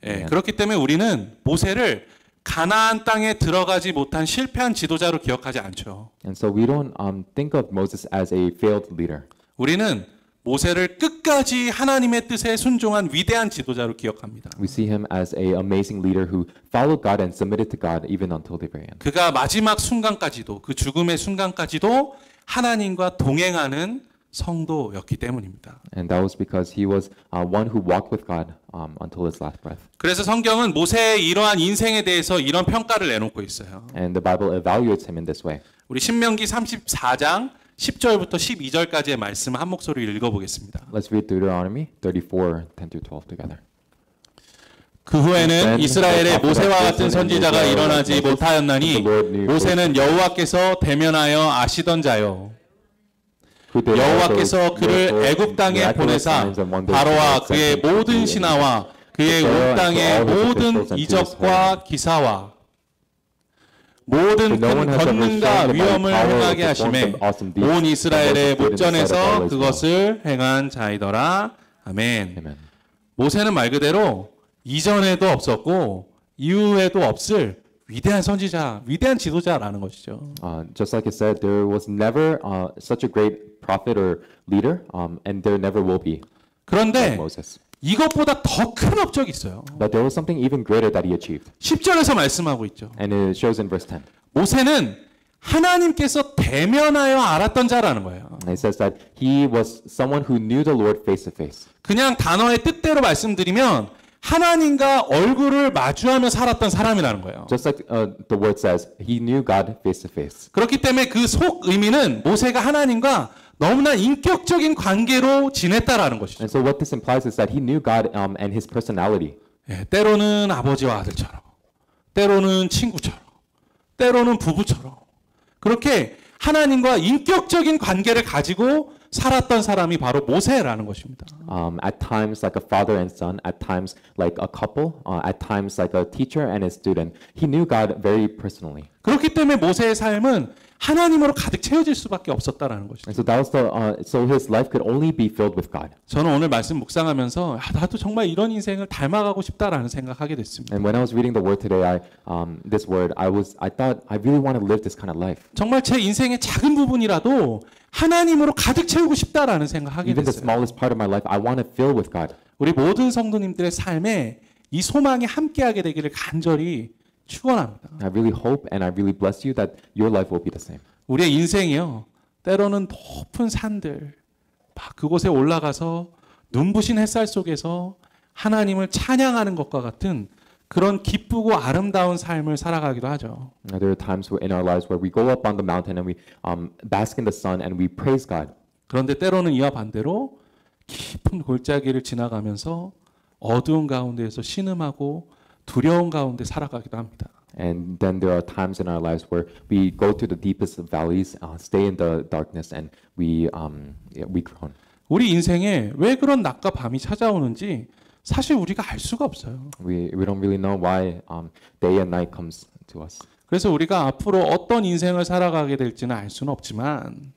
Speaker 2: end?
Speaker 1: 그렇기 때문에 우리는 모세를 가나안 땅에 들어가지 못한 실패한 지도자로 기억하지 않죠.
Speaker 2: And so we don't think of Moses as a failed leader.
Speaker 1: 우리는 모세를 끝까지 하나님의 뜻에 순종한 위대한 지도자로 기억합니다.
Speaker 2: We see him as an amazing leader who followed God and submitted to God even until the very end.
Speaker 1: 그가 마지막 순간까지도 그 죽음의 순간까지도 하나님과 동행하는 성도였기 때문입니다.
Speaker 2: And that was because he was one who walked with God until his last breath.
Speaker 1: 그래서 성경은 모세의 이러한 인생에 대해서 이런 평가를 내놓고 있어요.
Speaker 2: And the Bible evaluates him in this way.
Speaker 1: 우리 신명기 34장 10절부터 12절까지의 말씀 한 목소리로 읽어보겠습니다.
Speaker 2: Let's read Deuteronomy 34, 10 through 12 together.
Speaker 1: 그 후에는 이스라엘의 모세와 같은 선지자가 일어나지 못하였나니 모세는 여호와께서 대면하여 아시던 자요. 여호와께서 그를 애굽 땅에 보내사 바로와 그의 모든 신하와 그의 온 땅의 모든 이적과 기사와 모든 큰 권능과 위엄을 행하게 하심에 온 이스라엘의 목전에서 그것을 행한 자이더라. 아멘. 모세는 말 그대로 이전에도 없었고 이후에도 없을 위대한 선지자, 위대한 지도자라는 것이죠.
Speaker 2: Just like I said, there was never such a great prophet or leader, and there never will be.
Speaker 1: 그런데 이것보다 더 큰 업적이 있어요.
Speaker 2: But there was something even greater that he achieved.
Speaker 1: 10절에서 말씀하고 있죠.
Speaker 2: And it shows in verse 10.
Speaker 1: 모세는 하나님께서 대면하여 알았던 자라는 거예요.
Speaker 2: And it says that he was someone who knew the Lord face to face.
Speaker 1: 그냥 단어의 뜻대로 말씀드리면 하나님과 얼굴을 마주하며 살았던 사람이라는 거예요.
Speaker 2: Just like the word says, he knew God face to face.
Speaker 1: 그렇기 때문에 그 속 의미는 모세가 하나님과 너무나 인격적인 관계로 지냈다라는 것이죠.
Speaker 2: And so what this implies is that he knew God and his personality.
Speaker 1: 예, 때로는 아버지와 아들처럼, 때로는 친구처럼, 때로는 부부처럼 그렇게 하나님과 인격적인 관계를 가지고 살았던 사람이 바로 모세라는 것입니다.
Speaker 2: At times like a father and son, at times like a couple, at times like a teacher and a student. He knew God very personally.
Speaker 1: 그렇기 때문에 모세의 삶은 하나님으로 가득 채워질 수밖에 없었다라는 것이죠.
Speaker 2: And so that was so his life could only be filled with God.
Speaker 1: 저는 오늘 말씀 묵상하면서 나도 정말 이런 인생을 닮아가고 싶다라는 생각하게 됐습니다.
Speaker 2: And when I was reading the word today, this word, I thought I really want to live this kind of life.
Speaker 1: 정말 제 인생의 작은 부분이라도 하나님으로 가득 채우고 싶다라는 생각하게
Speaker 2: Even the
Speaker 1: 됐어요.
Speaker 2: smallest part of my life, I want to fill with God.
Speaker 1: 우리 모든 성도님들의 삶에 이 소망이 함께하게 되기를 간절히 축원합니다.
Speaker 2: I really hope and I really bless you that your life will be the same.
Speaker 1: 우리의 인생이요. 때로는 높은 산들, 막 그곳에 올라가서 눈부신 햇살 속에서 하나님을 찬양하는 것과 같은 그런 기쁘고 아름다운 삶을 살아가기도 하죠.
Speaker 2: There are times in our lives where we go up on the mountain and we bask in the sun and we praise God.
Speaker 1: 그런데 때로는 이와 반대로 깊은 골짜기를 지나가면서 어두운 가운데에서 신음하고 두려운 가운데 살아가기도 합니다.
Speaker 2: And then there are times in our lives where we go to the deepest of valleys, stay in the darkness, and we groan.
Speaker 1: 우리 인생에 왜 그런 낮과 밤이 찾아오는지 사실 우리가 알 수가 없어요.
Speaker 2: We don't really know why day and night comes to us.
Speaker 1: 그래서 우리가 앞으로 어떤 인생을 살아가게 될지는 알 수는 없지만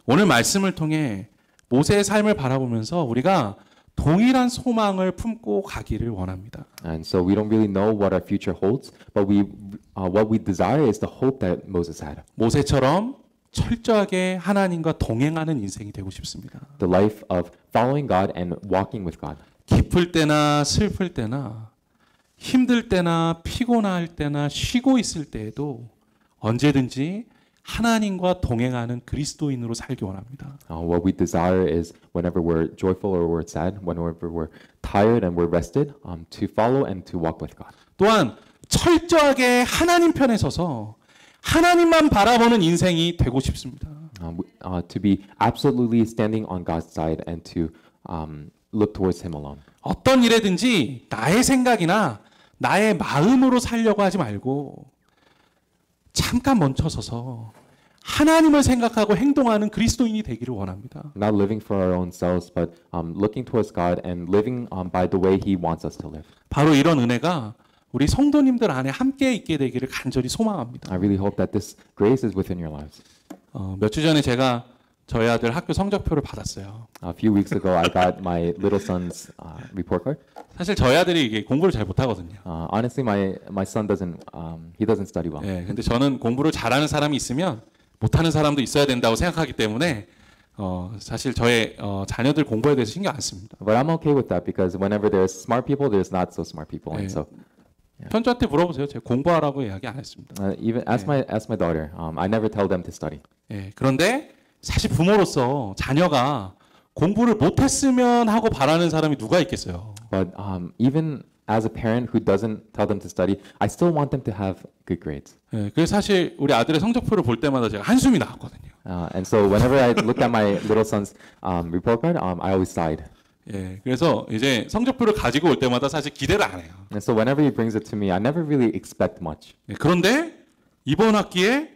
Speaker 1: 오늘 말씀을 통해 모세의 삶을 바라보면서 우리가 동일한 소망을 품고 가기를 원합니다.
Speaker 2: And so we don't really know what our future holds, but what we desire is the hope that Moses had.
Speaker 1: 모세처럼 철저하게 하나님과 동행하는 인생이 되고 싶습니다.
Speaker 2: The life of following God and walking with God.
Speaker 1: 기쁠 때나 슬플 때나 힘들 때나 피곤할 때나 쉬고 있을 때에도 언제든지 하나님과 동행하는 그리스도인으로 살기 원합니다.
Speaker 2: What we desire is whenever we're joyful or we're sad, whenever we're tired and we're rested, to follow and to walk with God.
Speaker 1: 또한 철저하게 하나님 편에 서서 하나님만 바라보는 인생이 되고 싶습니다.
Speaker 2: To be absolutely standing on God's side and to look towards Him alone.
Speaker 1: 어떤 일에든지 나의 생각이나 나의 마음으로 살려고 하지 말고 잠깐 멈춰서서 하나님을 생각하고 행동하는 그리스도인이 되기를 원합니다.
Speaker 2: Not living for our own selves, but looking towards God and living by the way He wants us to live.
Speaker 1: 바로 이런 은혜가 우리 성도님들 안에 함께 있게 되기를 간절히 소망합니다.
Speaker 2: I really hope that this grace is within your lives.
Speaker 1: 몇 주 전에 제가 저희 아들 학교 성적표를 받았어요.
Speaker 2: A few weeks ago, I got my little son's report card.
Speaker 1: 사실 저희 아들이 이게 공부를 잘 못하거든요.
Speaker 2: Honestly, my son doesn't study well.
Speaker 1: 네, 근데 저는 공부를 잘하는 사람이 있으면 못하는 사람도 있어야 된다고 생각하기 때문에 사실 저의 자녀들 공부에 대해서 신경 안 씁니다.
Speaker 2: But I'm okay with that because whenever there's smart people, there's not so smart people, and so.
Speaker 1: 편지한테 물어보세요. 제가 공부하라고 이야기 안 했습니다.
Speaker 2: Even ask my daughter. I never tell them to study.
Speaker 1: 네, 그런데 사실 부모로서 자녀가 공부를 못했으면 하고 바라는 사람이 누가 있겠어요.
Speaker 2: But even as a parent who doesn't tell them to study, I still want them to have good grades.
Speaker 1: 네, 그래서 사실 우리 아들의 성적표를 볼 때마다 제가 한숨이 나왔거든요.
Speaker 2: And so whenever I looked at my little son's report card, I always sighed.
Speaker 1: 예, 그래서 이제 성적표를 가지고 올 때마다 사실 기대를 안 해요.
Speaker 2: And so whenever he brings it to me, I never really expect much.
Speaker 1: 예, 그런데 이번 학기에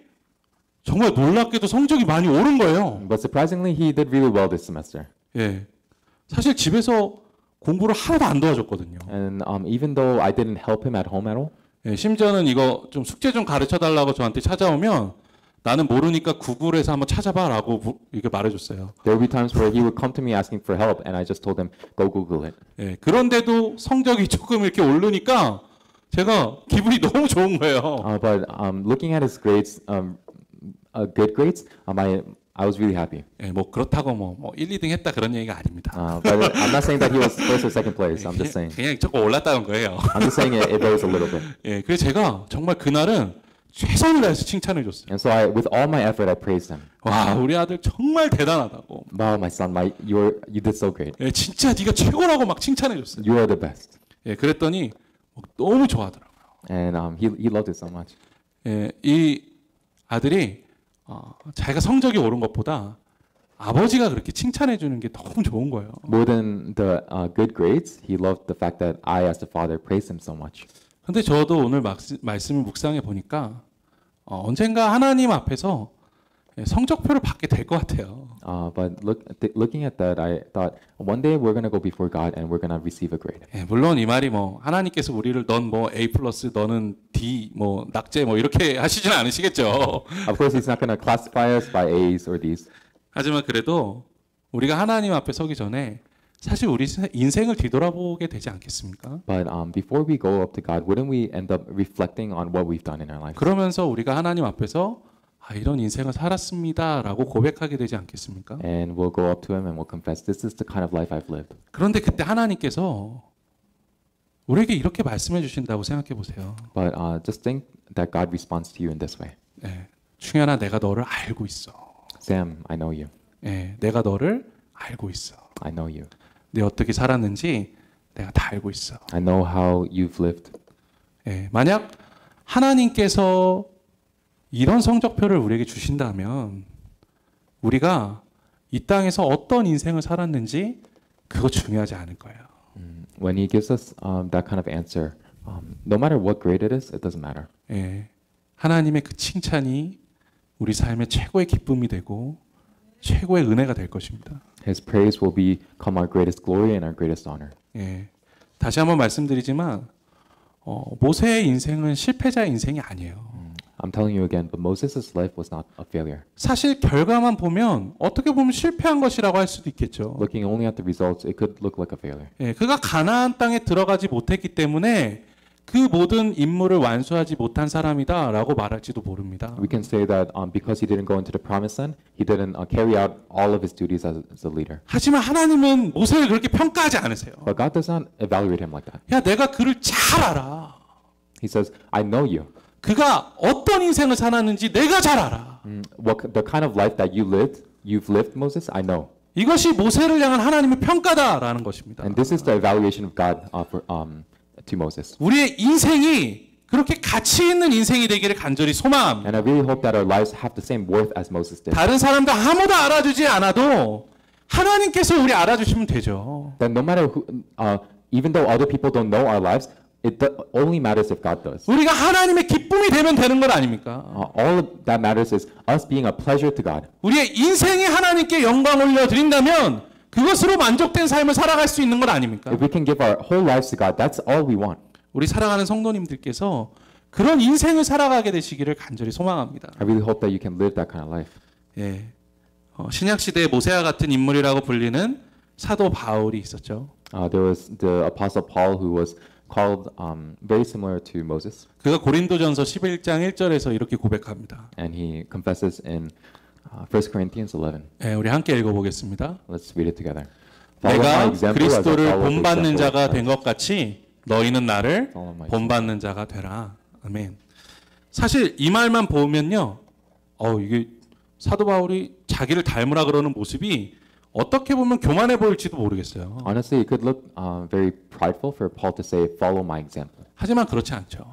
Speaker 1: 정말 놀랍게도 성적이 많이 오른 거예요.
Speaker 2: But surprisingly, he did really well this semester.
Speaker 1: 예, 사실 집에서 공부를 하나도 안 도와줬거든요.
Speaker 2: And even though I didn't help him at home at all.
Speaker 1: 예, 심지어는 이거 좀 숙제 좀 가르쳐 달라고 저한테 찾아오면 나는 모르니까 구글에서 한번 찾아봐라고 이렇게 말해줬어요.
Speaker 2: There will be times where he would come to me asking for help, and I just told him, "Go Google it."
Speaker 1: 예, 그런데도 성적이 조금 이렇게 오르니까 제가 기분이 너무 좋은 거예요.
Speaker 2: But looking at his grades, good grades, I was really happy.
Speaker 1: 예, 뭐 그렇다고 뭐 1, 2등 했다 그런 얘기가 아닙니다.
Speaker 2: But I'm not saying that he was first or second place. I'm just saying.
Speaker 1: 그냥 조금 올랐다는 거예요.
Speaker 2: I'm just saying it rose a little bit.
Speaker 1: 예, 그래서 제가 정말 그날은 최선을 다해서 칭찬해 줬어요.
Speaker 2: And so with all my effort, I praised him.
Speaker 1: 와, 우리 아들 정말 대단하다고.
Speaker 2: Wow, my son, you did so great.
Speaker 1: 예, 진짜 네가 최고라고 막 칭찬해 줬어요.
Speaker 2: You are the best.
Speaker 1: 예, 그랬더니 너무 좋아하더라고요.
Speaker 2: And he loved it so much.
Speaker 1: 예, 이 아들이 자기가 성적이 오른 것보다 아버지가 그렇게 칭찬해 주는 게 너무 좋은 거예요.
Speaker 2: More than the good grades, he loved the fact that I, as the father, praised him so much.
Speaker 1: 근데 저도 오늘 말씀을 묵상해 보니까 언젠가 하나님 앞에서 성적표를 받게 될 것 같아요.
Speaker 2: But looking at that, I thought one day we're gonna go before God and we're gonna receive a grade.
Speaker 1: 예, 물론 이 말이 뭐 하나님께서 우리를 넌 뭐 A+, 너는 D, 뭐 낙제 뭐 이렇게 하시지는 않으시겠죠.
Speaker 2: Of course, He's not gonna classify us by A's or D's.
Speaker 1: 하지만 그래도 우리가 하나님 앞에 서기 전에 사실 우리 인생을 뒤돌아보게 되지 않겠습니까?
Speaker 2: But before we go up to God, wouldn't we end up reflecting on what we've done in our lives?
Speaker 1: 그러면서 우리가 하나님 앞에서 이런 인생을 살았습니다라고 고백하게 되지 않겠습니까?
Speaker 2: And we'll go up to Him and we'll confess, "This is the kind of life I've lived."
Speaker 1: 그런데 그때 하나님께서 우리에게 이렇게 말씀해 주신다고 생각해 보세요.
Speaker 2: But just think that God responds to you in this way.
Speaker 1: 네, 충현아, 내가 너를 알고 있어.
Speaker 2: Sam, I know you.
Speaker 1: 네, 내가 너를 알고 있어.
Speaker 2: I know you.
Speaker 1: 네 어떻게 살았는지 내가 다 알고 있어.
Speaker 2: I know how you've lived.
Speaker 1: 네, 만약 하나님께서 이런 성적표를 우리에게 주신다면 우리가 이 땅에서 어떤 인생을 살았는지 그거 중요하지 않을 거예요.
Speaker 2: When He gives us that kind of answer, no matter what grade it is, it doesn't matter.
Speaker 1: 예, 하나님의 그 칭찬이 우리 삶의 최고의 기쁨이 되고 최고의 은혜가 될 것입니다.
Speaker 2: His praise will become our greatest glory and our greatest honor.
Speaker 1: 예, 다시 한번 말씀드리지만 모세의 인생은 실패자의 인생이 아니에요.
Speaker 2: I'm telling you again, but Moses' life was not a failure.
Speaker 1: 사실 결과만 보면 어떻게 보면 실패한 것이라고 할 수도 있겠죠.
Speaker 2: Looking only at the results, it could look like a failure.
Speaker 1: 예, 그가 가나안 땅에 들어가지 못했기 때문에 그 모든 임무를 완수하지 못한 사람이다라고 말할지도 모릅니다.
Speaker 2: We can say that because he didn't go into the promised land, he didn't carry out all of his duties as a leader.
Speaker 1: 하지만 하나님은 모세를 그렇게 평가하지 않으세요.
Speaker 2: But God does not evaluate him like that.
Speaker 1: 야, 내가 그를 잘 알아.
Speaker 2: He says, I know you.
Speaker 1: 그가 어떤 인생을 살았는지 내가 잘 알아.
Speaker 2: The kind of life that you've lived, Moses, I know.
Speaker 1: 이것이 모세를 향한 하나님의 평가다라는 것입니다.
Speaker 2: And this is the evaluation of God to Moses.
Speaker 1: 우리의 인생이 그렇게 가치 있는 인생이 되기를 간절히 소망합니다.
Speaker 2: And I really hope that our lives have the same worth as Moses did.
Speaker 1: 다른 사람들 아무도 알아주지 않아도 하나님께서 우리 알아주시면 되죠.
Speaker 2: That no matter who, even though other people don't know our lives, it only matters if God does.
Speaker 1: 우리가 하나님의 기쁨이 되면 되는 것 아닙니까?
Speaker 2: All that matters is us being a pleasure to God.
Speaker 1: 우리의 인생이 하나님께 영광 올려드린다면 그것으로 만족된 삶을 살아갈 수 있는 것 아닙니까?
Speaker 2: If we can give our whole lives to God, that's all we want.
Speaker 1: 우리 사랑하는 성도님들께서 그런 인생을 살아가게 되시기를 간절히 소망합니다.
Speaker 2: I really hope that you can live that kind of life.
Speaker 1: 예, 신약 시대의 모세와 같은 인물이라고 불리는 사도 바울이 있었죠.
Speaker 2: There was the apostle Paul who was called very similar to Moses.
Speaker 1: 그가 고린도전서 11장 1절에서 이렇게 고백합니다.
Speaker 2: And he confesses in 1 Corinthians 11.
Speaker 1: 네, 우리 함께 읽어보겠습니다.
Speaker 2: Let's read it together.
Speaker 1: 내가 그리스도를 본받는 자가 된 것 같이 너희는 나를 본받는 자가 되라. 아멘. 사실 이 말만 보면요, 이게 사도 바울이 자기를 닮으라 그러는 모습이 어떻게 보면 교만해 보일지도 모르겠어요.
Speaker 2: Honestly, it could look very prideful for Paul to say, "Follow my example."
Speaker 1: 하지만 그렇지 않죠.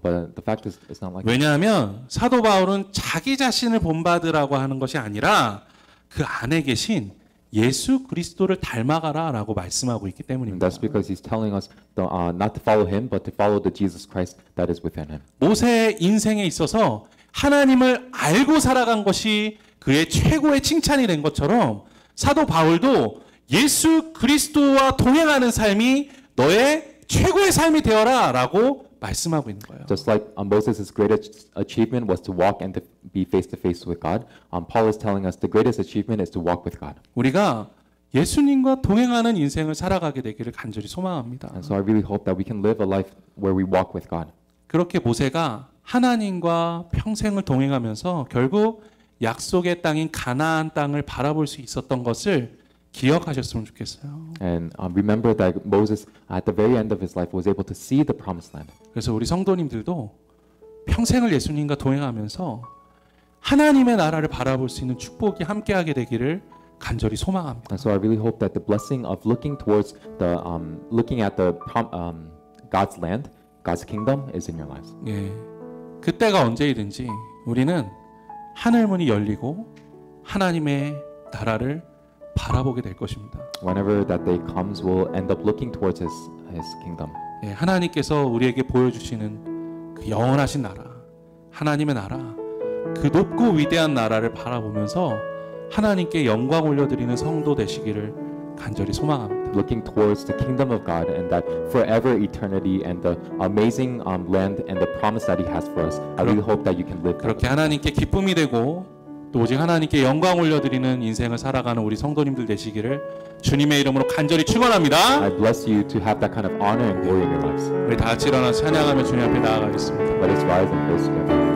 Speaker 2: But the fact is, it's not like.
Speaker 1: 왜냐하면 사도 바울은 자기 자신을 본받으라고 하는 것이 아니라 그 안에 계신 예수 그리스도를 닮아가라라고 말씀하고 있기 때문입니다.
Speaker 2: That's because he's telling us not to follow him, but to follow the Jesus Christ that is within him.
Speaker 1: 모세의 인생에 있어서 하나님을 알고 살아간 것이 그의 최고의 칭찬이 된 것처럼 사도 바울도 예수 그리스도와 동행하는 삶이 너의 최고의 삶이 되어라라고 말씀하고 있는 거예요.
Speaker 2: Just like Moses' greatest achievement was to walk and to be face to face with God, Paul is telling us the greatest achievement is to walk with God.
Speaker 1: 우리가 예수님과 동행하는 인생을 살아가게 되기를 간절히 소망합니다.
Speaker 2: And so I really hope that we can live a life where we walk with God.
Speaker 1: 그렇게 모세가 하나님과 평생을 동행하면서 결국 약속의 땅인 가나안 땅을 바라볼 수 있었던 것을 기억하셨으면 좋겠어요.
Speaker 2: And remember that Moses, at the very end of his life, was able to see the promised land.
Speaker 1: 그래서 우리 성도님들도 평생을 예수님과 동행하면서 하나님의 나라를 바라볼 수 있는 축복이 함께하게 되기를 간절히 소망합니다.
Speaker 2: And so I really hope that the blessing of looking towards the looking at the God's land, God's kingdom, is in your lives.
Speaker 1: 예, 그때가 언제이든지 우리는 하늘 문이 열리고 하나님의 나라를 바라보게 될 것입니다.
Speaker 2: Whenever that day comes, we'll end up looking towards His kingdom.
Speaker 1: 예, 하나님께서 우리에게 보여주시는 그 영원하신 나라, 하나님의 나라, 그 높고 위대한 나라를 바라보면서 하나님께 영광 올려드리는 성도 되시기를 간절히 소망합니다.
Speaker 2: Looking towards the kingdom of God and that forever eternity and the amazing land and the promise that He has for us. I really hope that you can live.
Speaker 1: 그렇게 하나님께 기쁨이 되고 또 오직 하나님께 영광 올려드리는 인생을 살아가는 우리 성도님들 되시기를 주님의 이름으로 간절히 축원합니다.
Speaker 2: I bless you to have that kind of honor and glory in your lives.
Speaker 1: 우리 다 같이 일어나서 찬양하며 주님 앞에 나아가겠습니다.
Speaker 2: Let us rise and praise together.